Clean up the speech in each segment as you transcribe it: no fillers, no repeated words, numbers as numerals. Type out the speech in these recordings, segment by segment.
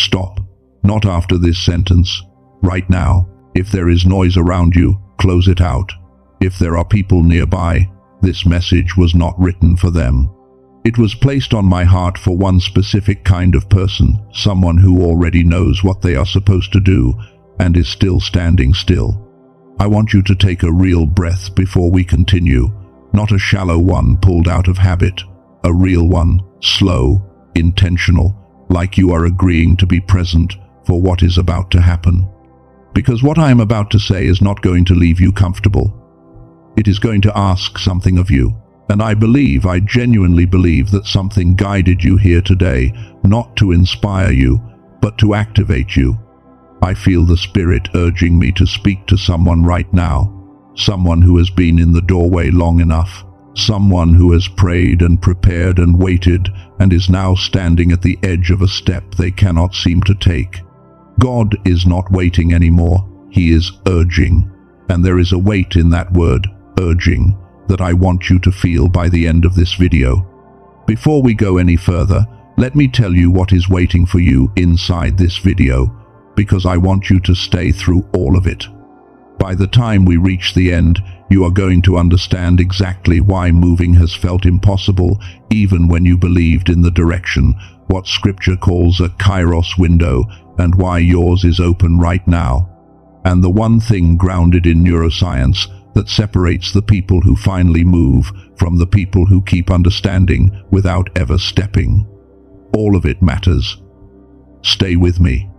Stop. Not after this sentence. Right now. If there is noise around you, close it out. If there are people nearby, this message was not written for them. It was placed on my heart for one specific kind of person, someone who already knows what they are supposed to do and is still standing still. I want you to take a real breath before we continue, not a shallow one pulled out of habit, a real one, slow, intentional, like you are agreeing to be present for what is about to happen. Because what I am about to say is not going to leave you comfortable. It is going to ask something of you. And I genuinely believe that something guided you here today, not to inspire you, but to activate you. I feel the Spirit urging me to speak to someone right now, someone who has been in the doorway long enough, someone who has prayed and prepared and waited and is now standing at the edge of a step they cannot seem to take. God is not waiting anymore, He is urging, and there is a weight in that word, urging, that I want you to feel by the end of this video. Before we go any further, let me tell you what is waiting for you inside this video, because I want you to stay through all of it. By the time we reach the end, you are going to understand exactly why moving has felt impossible, even when you believed in the direction, what Scripture calls a kairos window, and why yours is open right now. And the one thing grounded in neuroscience that separates the people who finally move from the people who keep understanding without ever stepping. All of it matters. Stay with me.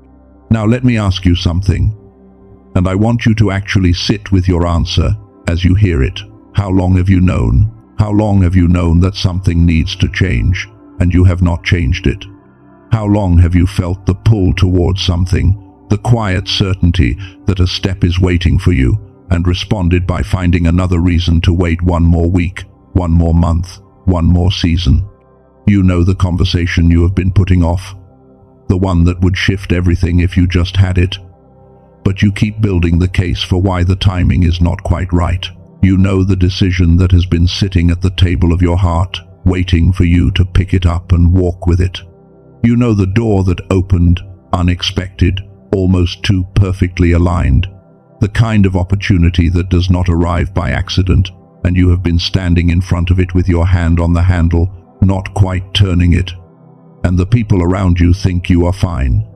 Now let me ask you something, and I want you to actually sit with your answer as you hear it. How long have you known? How long have you known that something needs to change, and you have not changed it? How long have you felt the pull towards something, the quiet certainty that a step is waiting for you, and responded by finding another reason to wait one more week, one more month, one more season? You know the conversation you have been putting off, the one that would shift everything if you just had it. But you keep building the case for why the timing is not quite right. You know the decision that has been sitting at the table of your heart, waiting for you to pick it up and walk with it. You know the door that opened, unexpected, almost too perfectly aligned. The kind of opportunity that does not arrive by accident, and you have been standing in front of it with your hand on the handle, not quite turning it. And the people around you think you are fine.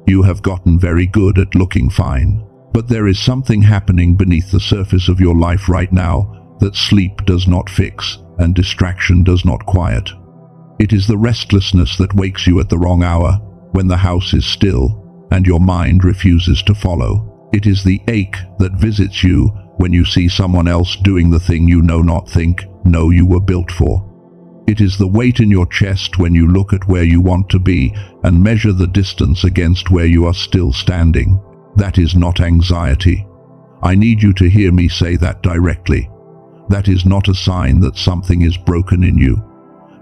You have gotten very good at looking fine. But there is something happening beneath the surface of your life right now that sleep does not fix and distraction does not quiet. It is the restlessness that wakes you at the wrong hour, when the house is still and your mind refuses to follow. It is the ache that visits you when you see someone else doing the thing you know you were built for. It is the weight in your chest when you look at where you want to be and measure the distance against where you are still standing. That is not anxiety. I need you to hear me say that directly. That is not a sign that something is broken in you.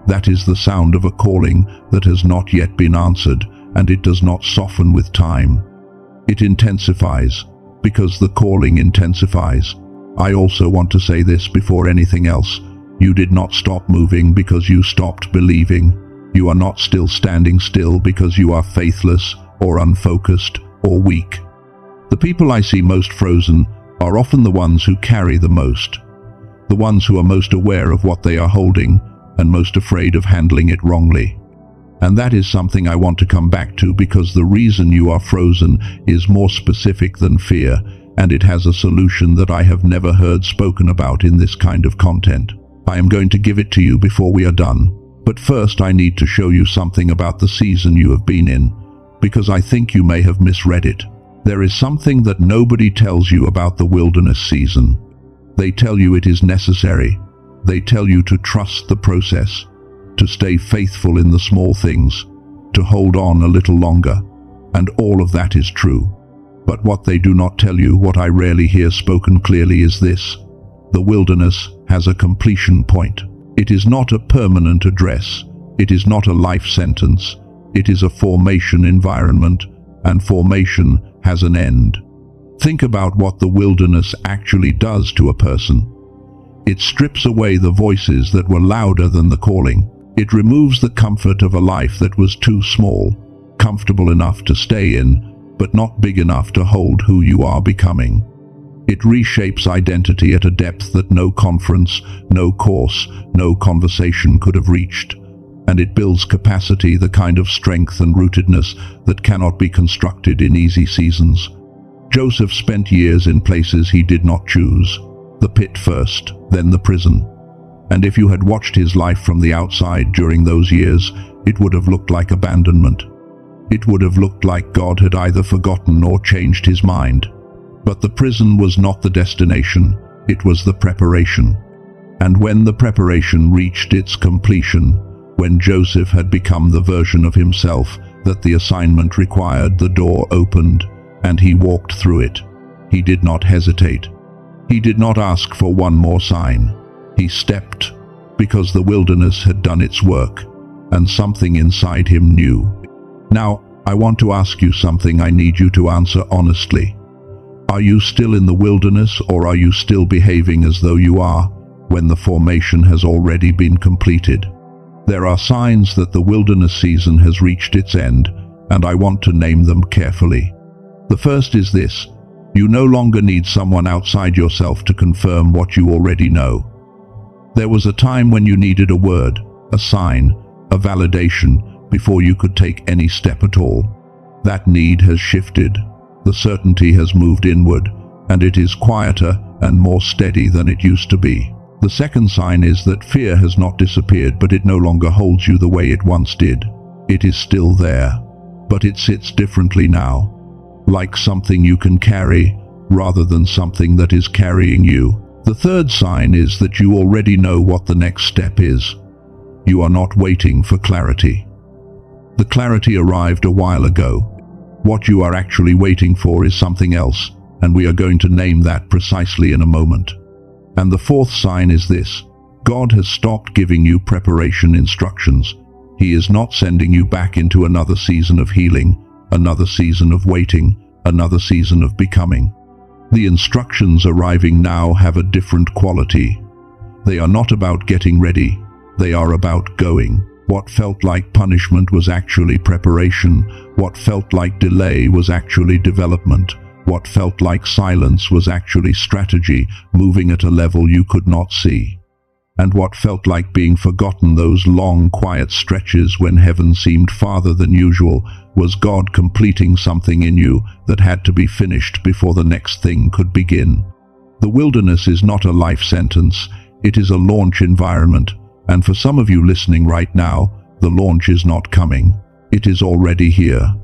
That is the sound of a calling that has not yet been answered, and it does not soften with time. It intensifies, because the calling intensifies. I also want to say this before anything else. You did not stop moving because you stopped believing. You are not still standing still because you are faithless or unfocused or weak. The people I see most frozen are often the ones who carry the most, the ones who are most aware of what they are holding and most afraid of handling it wrongly. And that is something I want to come back to, because the reason you are frozen is more specific than fear, and it has a solution that I have never heard spoken about in this kind of content. I am going to give it to you before we are done. But first I need to show you something about the season you have been in, because I think you may have misread it. There is something that nobody tells you about the wilderness season. They tell you it is necessary. They tell you to trust the process, to stay faithful in the small things, to hold on a little longer. And all of that is true. But what they do not tell you, what I rarely hear spoken clearly, is this. The wilderness has a completion point. It is not a permanent address. It is not a life sentence. It is a formation environment, and formation has an end. Think about what the wilderness actually does to a person. It strips away the voices that were louder than the calling. It removes the comfort of a life that was too small. comfortable enough to stay in, but not big enough to hold who you are becoming. It reshapes identity at a depth that no conference, no course, no conversation could have reached. And it builds capacity, the kind of strength and rootedness that cannot be constructed in easy seasons. Joseph spent years in places he did not choose. The pit first, then the prison. And if you had watched his life from the outside during those years, it would have looked like abandonment. It would have looked like God had either forgotten or changed his mind. But the prison was not the destination, it was the preparation. And when the preparation reached its completion, when Joseph had become the version of himself that the assignment required, the door opened, and he walked through it. He did not hesitate. He did not ask for one more sign. He stepped, because the wilderness had done its work, and something inside him knew. Now, I want to ask you something. I need you to answer honestly. Are you still in the wilderness, or are you still behaving as though you are, when the formation has already been completed? There are signs that the wilderness season has reached its end, and I want to name them carefully. The first is this: you no longer need someone outside yourself to confirm what you already know. There was a time when you needed a word, a sign, a validation, before you could take any step at all. That need has shifted. The certainty has moved inward, and it is quieter and more steady than it used to be. The second sign is that fear has not disappeared, but it no longer holds you the way it once did. It is still there, but it sits differently now, like something you can carry, rather than something that is carrying you. The third sign is that you already know what the next step is. You are not waiting for clarity. The clarity arrived a while ago. What you are actually waiting for is something else, and we are going to name that precisely in a moment. And the fourth sign is this: God has stopped giving you preparation instructions. He is not sending you back into another season of healing, another season of waiting, another season of becoming. The instructions arriving now have a different quality. They are not about getting ready, they are about going. What felt like punishment was actually preparation. What felt like delay was actually development. What felt like silence was actually strategy, moving at a level you could not see. And what felt like being forgotten, those long, quiet stretches when heaven seemed farther than usual, was God completing something in you that had to be finished before the next thing could begin. The wilderness is not a life sentence, it is a launch environment. And for some of you listening right now, the launch is not coming. It is already here.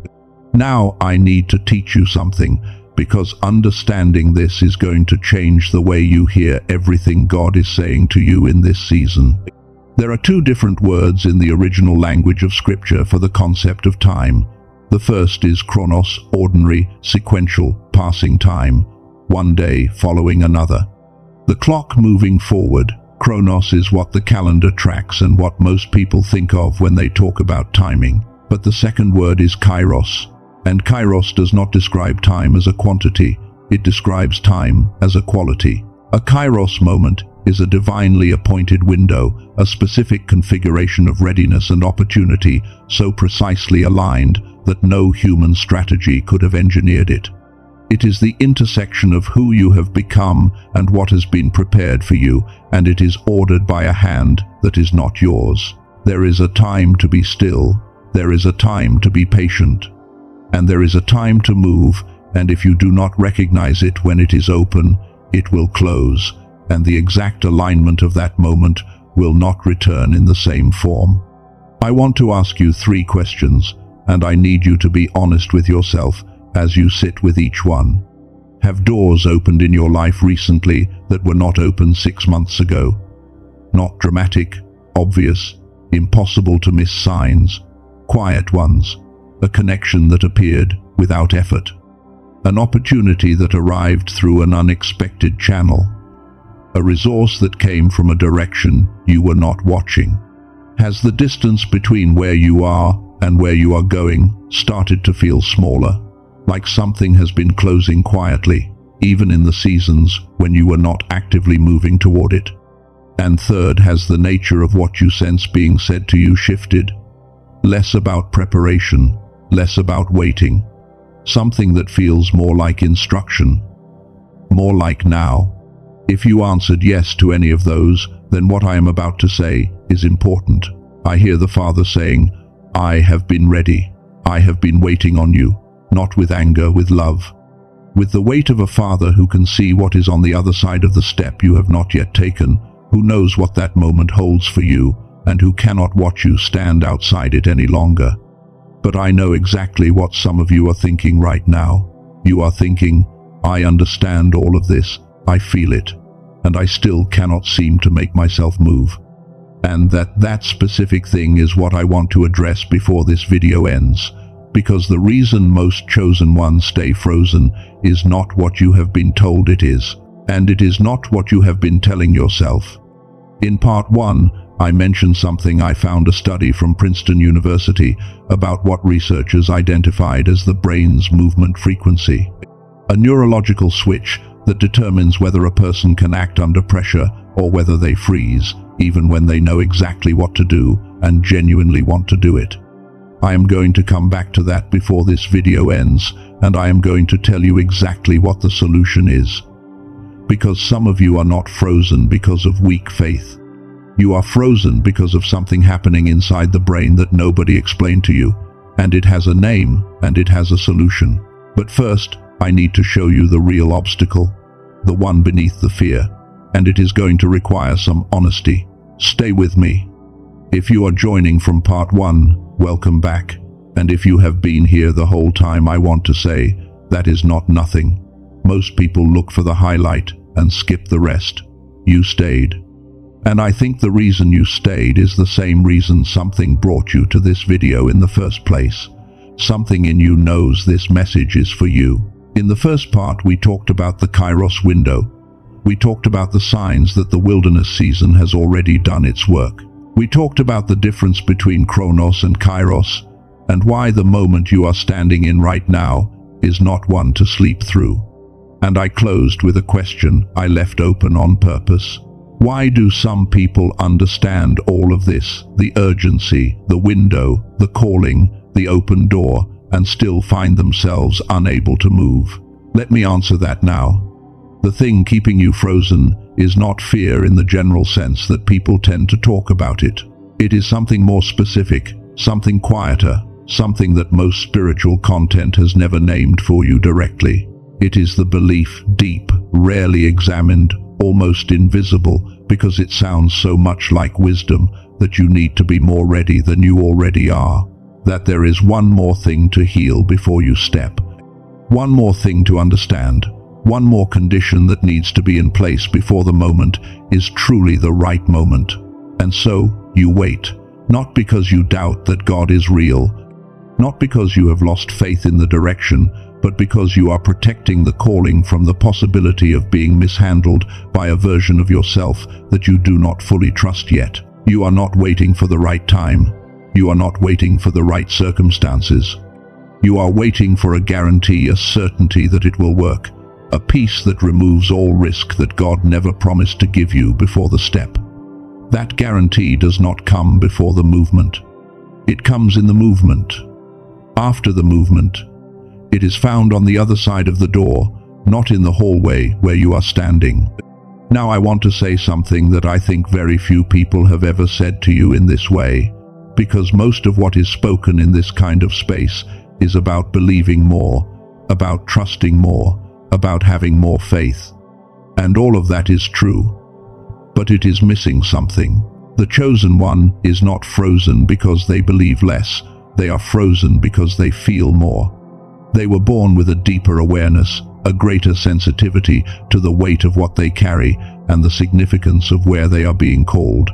Now I need to teach you something, because understanding this is going to change the way you hear everything God is saying to you in this season. There are two different words in the original language of Scripture for the concept of time. The first is chronos, ordinary, sequential, passing time, one day following another. The clock moving forward. Chronos is what the calendar tracks and what most people think of when they talk about timing. But the second word is kairos. And kairos does not describe time as a quantity, it describes time as a quality. A kairos moment is a divinely appointed window, a specific configuration of readiness and opportunity so precisely aligned that no human strategy could have engineered it. It is the intersection of who you have become and what has been prepared for you, and it is ordered by a hand that is not yours. There is a time to be still, there is a time to be patient, and there is a time to move, and if you do not recognize it when it is open, it will close, and the exact alignment of that moment will not return in the same form. I want to ask you 3 questions, and I need you to be honest with yourself as you sit with each one. Have doors opened in your life recently that were not open 6 months ago? Not dramatic, obvious, impossible to miss signs, quiet ones, a connection that appeared without effort, an opportunity that arrived through an unexpected channel, a resource that came from a direction you were not watching. Has the distance between where you are and where you are going started to feel smaller, like something has been closing quietly, even in the seasons when you were not actively moving toward it? And third, has the nature of what you sense being said to you shifted? Less about preparation, less about waiting. Something that feels more like instruction, more like now. If you answered yes to any of those, then what I am about to say is important. I hear the Father saying, I have been ready. I have been waiting on you, not with anger, with love. With the weight of a father who can see what is on the other side of the step you have not yet taken, who knows what that moment holds for you, and who cannot watch you stand outside it any longer. But I know exactly what some of you are thinking right now. You are thinking, I understand all of this, I feel it, and I still cannot seem to make myself move. And that specific thing is what I want to address before this video ends. Because the reason most chosen ones stay frozen is not what you have been told it is, and it is not what you have been telling yourself. In part 1, I mentioned something I found a study from Princeton University about what researchers identified as the brain's movement frequency, a neurological switch that determines whether a person can act under pressure or whether they freeze, even when they know exactly what to do and genuinely want to do it. I am going to come back to that before this video ends, and I am going to tell you exactly what the solution is. Because some of you are not frozen because of weak faith. You are frozen because of something happening inside the brain that nobody explained to you, and it has a name, and it has a solution. But first, I need to show you the real obstacle, the one beneath the fear, and it is going to require some honesty. Stay with me. If you are joining from part 1, welcome back, and if you have been here the whole time, I want to say, that is not nothing. Most people look for the highlight and skip the rest. You stayed. And I think the reason you stayed is the same reason something brought you to this video in the first place. Something in you knows this message is for you. In the first part, we talked about the Kairos window. We talked about the signs that the wilderness season has already done its work. We talked about the difference between Chronos and Kairos, and why the moment you are standing in right now is not one to sleep through. And I closed with a question I left open on purpose. Why do some people understand all of this, the urgency, the window, the calling, the open door, and still find themselves unable to move? Let me answer that now. The thing keeping you frozen is not fear in the general sense that people tend to talk about it. It is something more specific, something quieter, something that most spiritual content has never named for you directly. It is the belief, deep, rarely examined, almost invisible, because it sounds so much like wisdom, that you need to be more ready than you already are. That there is one more thing to heal before you step. One more thing to understand. One more condition that needs to be in place before the moment is truly the right moment. And so, you wait. Not because you doubt that God is real. Not because you have lost faith in the direction, but because you are protecting the calling from the possibility of being mishandled by a version of yourself that you do not fully trust yet. You are not waiting for the right time. You are not waiting for the right circumstances. You are waiting for a guarantee, a certainty that it will work. A peace that removes all risk that God never promised to give you before the step. That guarantee does not come before the movement. It comes in the movement. After the movement. It is found on the other side of the door, not in the hallway where you are standing. Now I want to say something that I think very few people have ever said to you in this way, because most of what is spoken in this kind of space is about believing more, about trusting more, about having more faith. And all of that is true. But it is missing something. The chosen one is not frozen because they believe less. They are frozen because they feel more. They were born with a deeper awareness, a greater sensitivity to the weight of what they carry and the significance of where they are being called.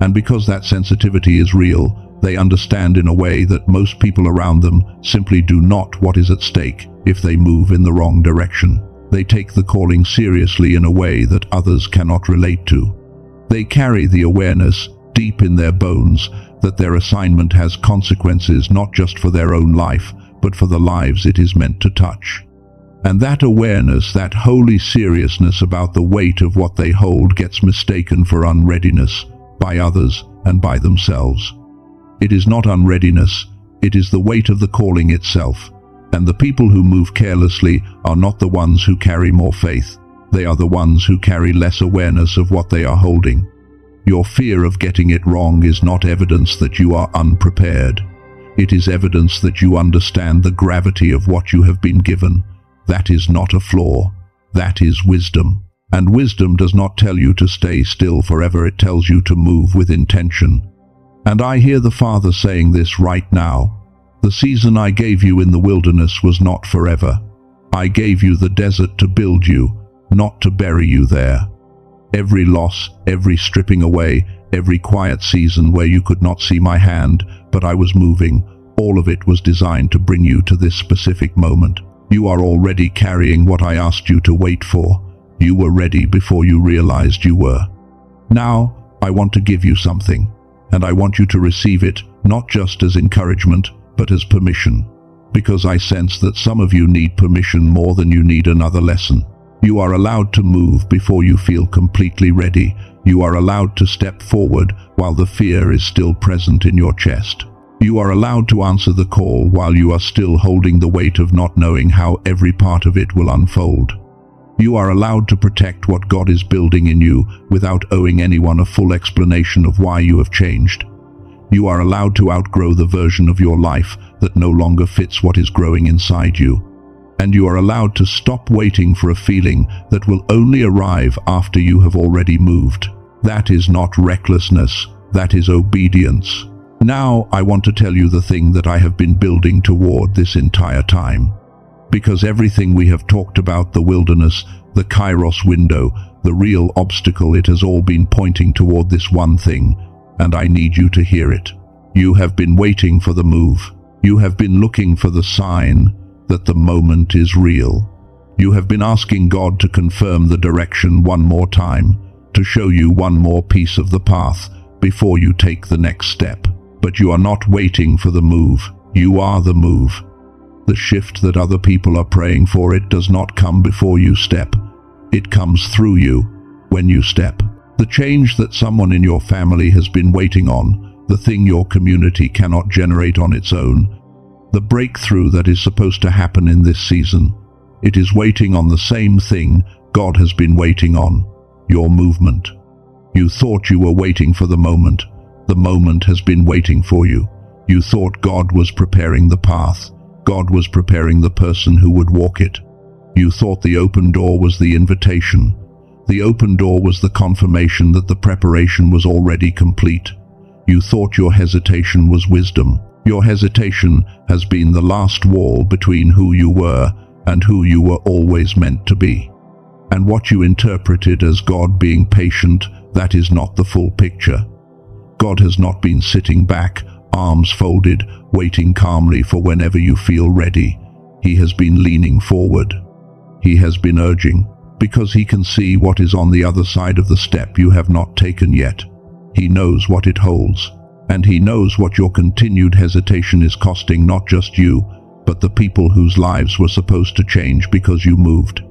And because that sensitivity is real, they understand in a way that most people around them simply do not what is at stake if they move in the wrong direction. They take the calling seriously in a way that others cannot relate to. They carry the awareness deep in their bones that their assignment has consequences not just for their own life, but for the lives it is meant to touch. And that awareness, that holy seriousness about the weight of what they hold gets mistaken for unreadiness by others and by themselves. It is not unreadiness, It is the weight of the calling itself. And the people who move carelessly are not the ones who carry more faith. They are the ones who carry less awareness of what they are holding. Your fear of getting it wrong is not evidence that you are unprepared. It is evidence that you understand the gravity of what you have been given. That is not a flaw. That is wisdom. And wisdom does not tell you to stay still forever. It tells you to move with intention. And I hear the Father saying this right now. The season I gave you in the wilderness was not forever. I gave you the desert to build you, not to bury you there. Every loss, every stripping away, every quiet season where you could not see my hand, but I was moving, all of it was designed to bring you to this specific moment. You are already carrying what I asked you to wait for. You were ready before you realized you were. Now, I want to give you something, and I want you to receive it, not just as encouragement, but as permission. Because I sense that some of you need permission more than you need another lesson. You are allowed to move before you feel completely ready. You are allowed to step forward while the fear is still present in your chest. You are allowed to answer the call while you are still holding the weight of not knowing how every part of it will unfold. You are allowed to protect what God is building in you without owing anyone a full explanation of why you have changed. You are allowed to outgrow the version of your life that no longer fits what is growing inside you. And you are allowed to stop waiting for a feeling that will only arrive after you have already moved. That is not recklessness, that is obedience. Now I want to tell you the thing that I have been building toward this entire time. Because everything we have talked about, the wilderness, the Kairos window, the real obstacle, it has all been pointing toward this one thing, and I need you to hear it. You have been waiting for the move. You have been looking for the sign that the moment is real. You have been asking God to confirm the direction one more time, to show you one more piece of the path before you take the next step. But you are not waiting for the move. You are the move. The shift that other people are praying for, it does not come before you step. It comes through you when you step. The change that someone in your family has been waiting on, the thing your community cannot generate on its own, the breakthrough that is supposed to happen in this season, it is waiting on the same thing God has been waiting on, your movement. You thought you were waiting for the moment. The moment has been waiting for you. You thought God was preparing the path. God was preparing the person who would walk it. You thought the open door was the invitation. The open door was the confirmation that the preparation was already complete. You thought your hesitation was wisdom. Your hesitation has been the last wall between who you were and who you were always meant to be. And what you interpreted as God being patient, that is not the full picture. God has not been sitting back, arms folded, waiting calmly for whenever you feel ready. He has been leaning forward. He has been urging, because he can see what is on the other side of the step you have not taken yet. He knows what it holds, and he knows what your continued hesitation is costing not just you, but the people whose lives were supposed to change because you moved.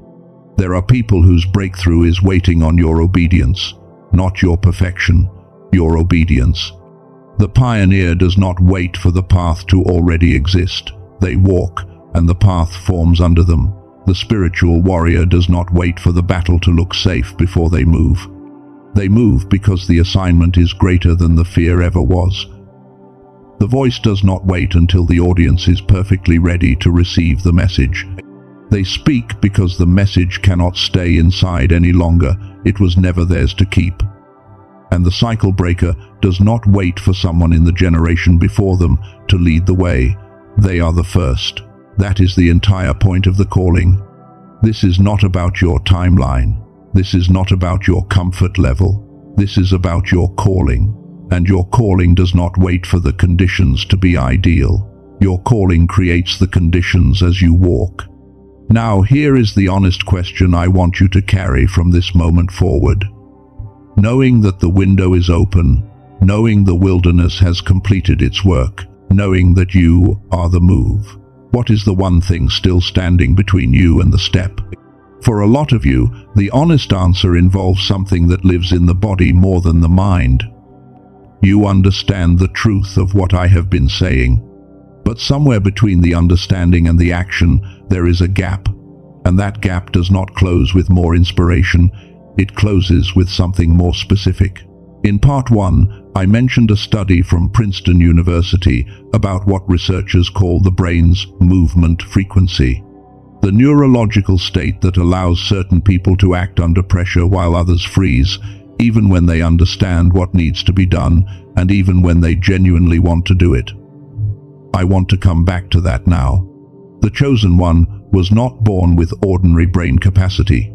There are people whose breakthrough is waiting on your obedience, not your perfection, your obedience. The pioneer does not wait for the path to already exist. They walk, and the path forms under them. The spiritual warrior does not wait for the battle to look safe before they move. They move because the assignment is greater than the fear ever was. The voice does not wait until the audience is perfectly ready to receive the message. They speak because the message cannot stay inside any longer. It was never theirs to keep. And the cycle breaker does not wait for someone in the generation before them to lead the way. They are the first. That is the entire point of the calling. This is not about your timeline. This is not about your comfort level. This is about your calling. And your calling does not wait for the conditions to be ideal. Your calling creates the conditions as you walk. Now here is the honest question I want you to carry from this moment forward. Knowing that the window is open, knowing the wilderness has completed its work, knowing that you are the move. What is the one thing still standing between you and the step? For a lot of you, the honest answer involves something that lives in the body more than the mind. You understand the truth of what I have been saying. But somewhere between the understanding and the action, there is a gap. And that gap does not close with more inspiration, it closes with something more specific. In part 1, I mentioned a study from Princeton University about what researchers call the brain's movement frequency, the neurological state that allows certain people to act under pressure while others freeze, even when they understand what needs to be done, and even when they genuinely want to do it. I want to come back to that now. The chosen one was not born with ordinary brain capacity.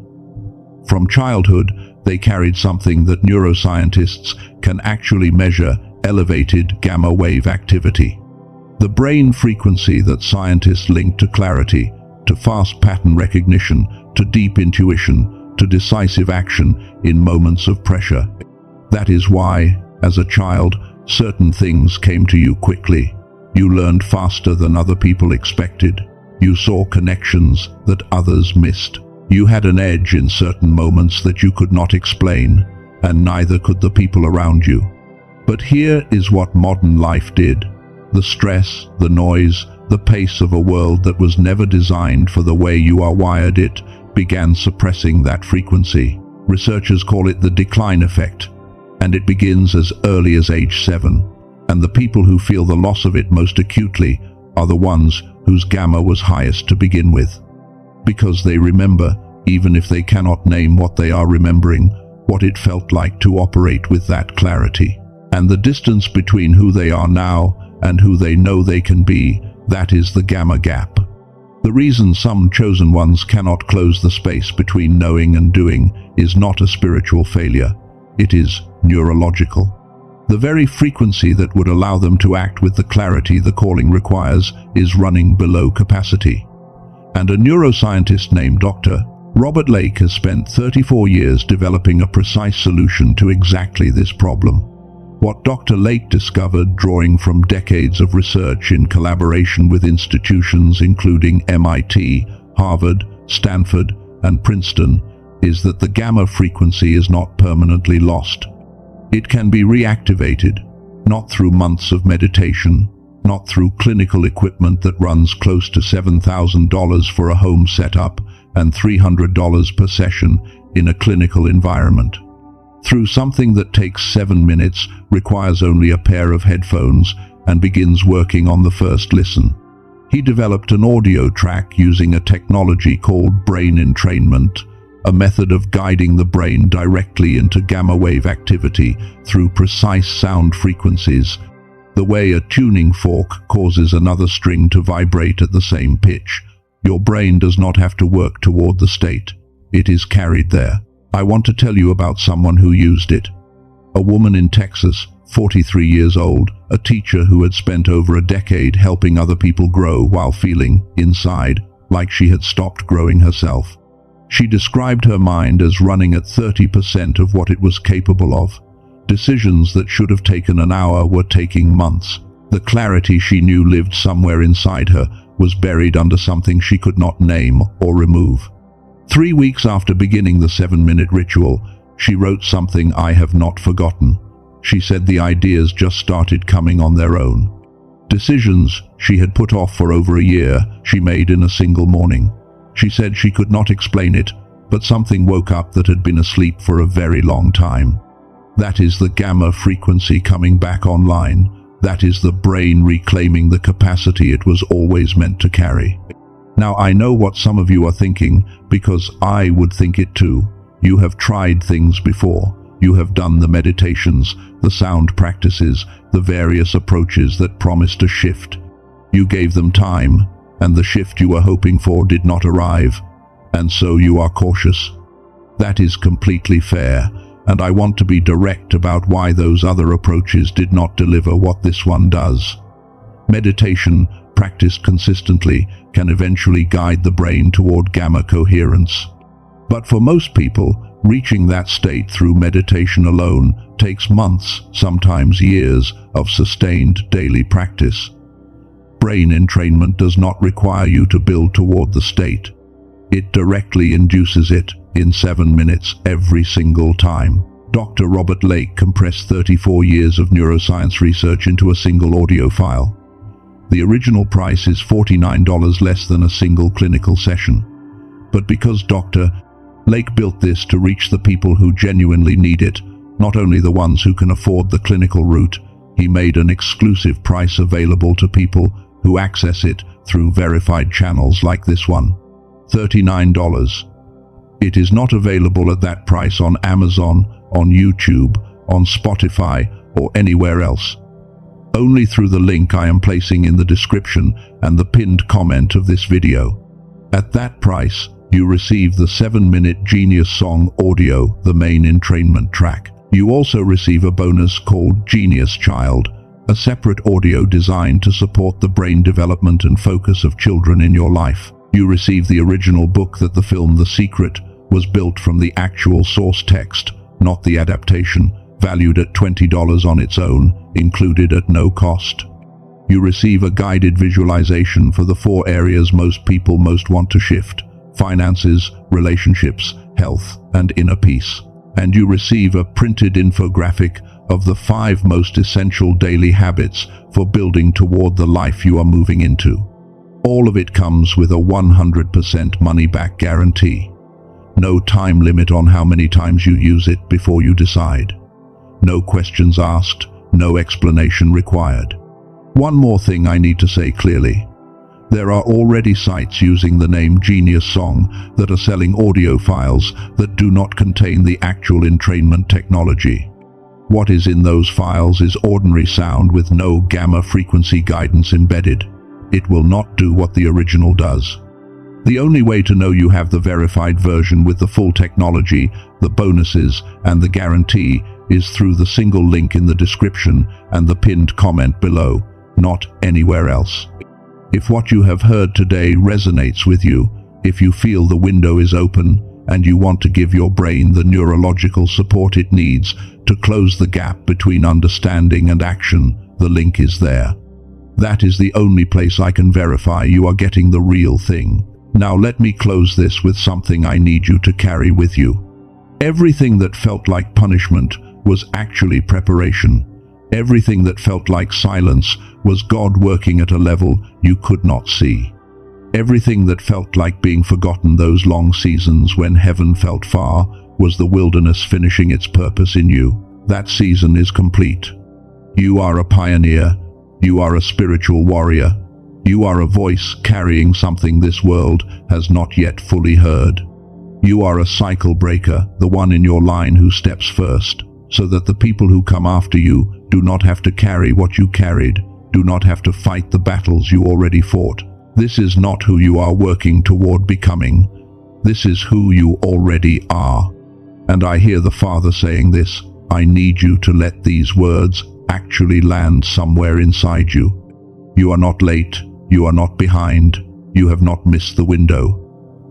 From childhood, they carried something that neuroscientists can actually measure: elevated gamma wave activity. The brain frequency that scientists link to clarity, to fast pattern recognition, to deep intuition, to decisive action in moments of pressure. That is why, as a child, certain things came to you quickly. You learned faster than other people expected. You saw connections that others missed. You had an edge in certain moments that you could not explain, and neither could the people around you. But here is what modern life did. The stress, the noise, the pace of a world that was never designed for the way you are wired it began suppressing that frequency. Researchers call it the decline effect, and it begins as early as age 7. And the people who feel the loss of it most acutely are the ones whose gamma was highest to begin with. Because they remember, even if they cannot name what they are remembering, what it felt like to operate with that clarity. And the distance between who they are now and who they know they can be, that is the gamma gap. The reason some chosen ones cannot close the space between knowing and doing is not a spiritual failure. It is neurological. The very frequency that would allow them to act with the clarity the calling requires is running below capacity. And a neuroscientist named Dr. Robert Lake has spent 34 years developing a precise solution to exactly this problem. What Dr. Lake discovered, drawing from decades of research in collaboration with institutions including MIT, Harvard, Stanford, and Princeton, is that the gamma frequency is not permanently lost. It can be reactivated, not through months of meditation, not through clinical equipment that runs close to $7,000 for a home setup and $300 per session in a clinical environment. Through something that takes 7 minutes, requires only a pair of headphones, and begins working on the first listen. He developed an audio track using a technology called brain entrainment, a method of guiding the brain directly into gamma wave activity through precise sound frequencies, the way a tuning fork causes another string to vibrate at the same pitch. Your brain does not have to work toward the state. It is carried there. I want to tell you about someone who used it. A woman in Texas, 43 years old, a teacher who had spent over a decade helping other people grow while feeling, inside, like she had stopped growing herself. She described her mind as running at 30% of what it was capable of. Decisions that should have taken an hour were taking months. The clarity she knew lived somewhere inside her was buried under something she could not name or remove. 3 weeks after beginning the 7-minute ritual, she wrote something I have not forgotten. She said the ideas just started coming on their own. Decisions she had put off for over a year, she made in a single morning. She said she could not explain it, but something woke up that had been asleep for a very long time. That is the gamma frequency coming back online. That is the brain reclaiming the capacity it was always meant to carry. Now I know what some of you are thinking, because I would think it too. You have tried things before. You have done the meditations, the sound practices, the various approaches that promised a shift. You gave them time, and the shift you were hoping for did not arrive, and so you are cautious. That is completely fair, and I want to be direct about why those other approaches did not deliver what this one does. Meditation, practiced consistently, can eventually guide the brain toward gamma coherence. But for most people, reaching that state through meditation alone takes months, sometimes years, of sustained daily practice. Brain entrainment does not require you to build toward the state. It directly induces it in 7 minutes every single time. Dr. Robert Lake compressed 34 years of neuroscience research into a single audio file. The original price is $49 less than a single clinical session. But because Dr. Lake built this to reach the people who genuinely need it, not only the ones who can afford the clinical route, he made an exclusive price available to people who access it through verified channels like this one. $39. It is not available at that price on Amazon, on YouTube, on Spotify, or anywhere else. Only through the link I am placing in the description and the pinned comment of this video. At that price, you receive the 7-minute Genius Song audio, the main entrainment track. You also receive a bonus called Genius Child, a separate audio designed to support the brain development and focus of children in your life. You receive the original book that the film The Secret was built from, the actual source text, not the adaptation, valued at $20 on its own, included at no cost. You receive a guided visualization for the 4 areas most people most want to shift: finances, relationships, health, and inner peace. And you receive a printed infographic of the 5 most essential daily habits for building toward the life you are moving into. All of it comes with a 100% money-back guarantee. No time limit on how many times you use it before you decide. No questions asked, no explanation required. One more thing I need to say clearly. There are already sites using the name Genius Song that are selling audio files that do not contain the actual entrainment technology. What is in those files is ordinary sound with no gamma frequency guidance embedded. It will not do what the original does. The only way to know you have the verified version with the full technology, the bonuses, and the guarantee is through the single link in the description and the pinned comment below, not anywhere else. If what you have heard today resonates with you, if you feel the window is open and you want to give your brain the neurological support it needs to close the gap between understanding and action, the link is there. That is the only place I can verify you are getting the real thing. Now let me close this with something I need you to carry with you. Everything that felt like punishment was actually preparation. Everything that felt like silence was God working at a level you could not see. Everything that felt like being forgotten those long seasons when heaven felt far was the wilderness finishing its purpose in you. That season is complete. You are a pioneer. You are a spiritual warrior. You are a voice carrying something this world has not yet fully heard. You are a cycle breaker, the one in your line who steps first, so that the people who come after you do not have to carry what you carried, do not have to fight the battles you already fought. This is not who you are working toward becoming. This is who you already are. And I hear the Father saying this: I need you to let these words actually land somewhere inside you. You are not late. You are not behind. You have not missed the window.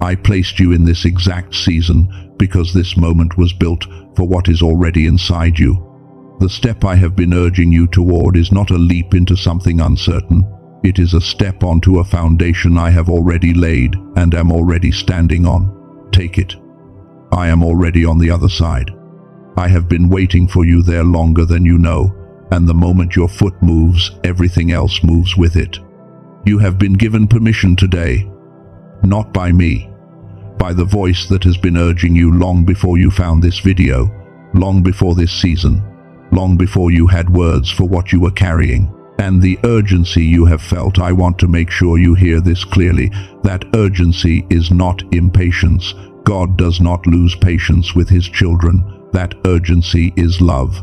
I placed you in this exact season because this moment was built for what is already inside you. The step I have been urging you toward is not a leap into something uncertain. It is a step onto a foundation I have already laid and am already standing on. Take it. I am already on the other side. I have been waiting for you there longer than you know, and the moment your foot moves, everything else moves with it. You have been given permission today, not by me, by the voice that has been urging you long before you found this video, long before this season, long before you had words for what you were carrying. And the urgency you have felt, I want to make sure you hear this clearly. That urgency is not impatience. God does not lose patience with his children. That urgency is love.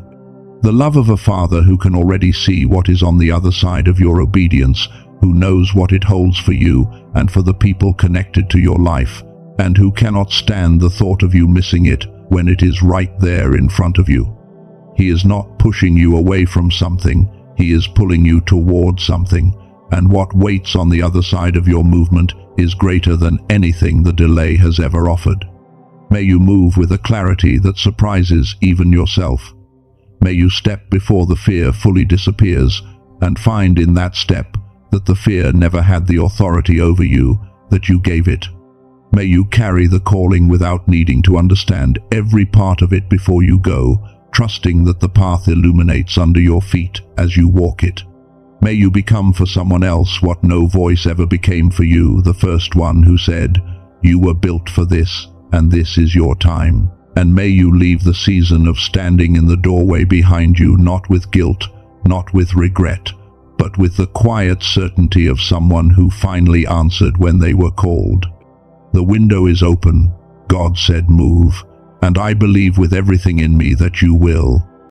The love of a father who can already see what is on the other side of your obedience, who knows what it holds for you and for the people connected to your life, and who cannot stand the thought of you missing it when it is right there in front of you. He is not pushing you away from something. He is pulling you toward something, and what waits on the other side of your movement is greater than anything the delay has ever offered. May you move with a clarity that surprises even yourself. May you step before the fear fully disappears, and find in that step that the fear never had the authority over you that you gave it. May you carry the calling without needing to understand every part of it before you go, trusting that the path illuminates under your feet as you walk it. May you become for someone else what no voice ever became for you, the first one who said, "You were built for this, and this is your time." And may you leave the season of standing in the doorway behind you, not with guilt, not with regret, but with the quiet certainty of someone who finally answered when they were called. The window is open. God said move, and I believe with everything in me that you will.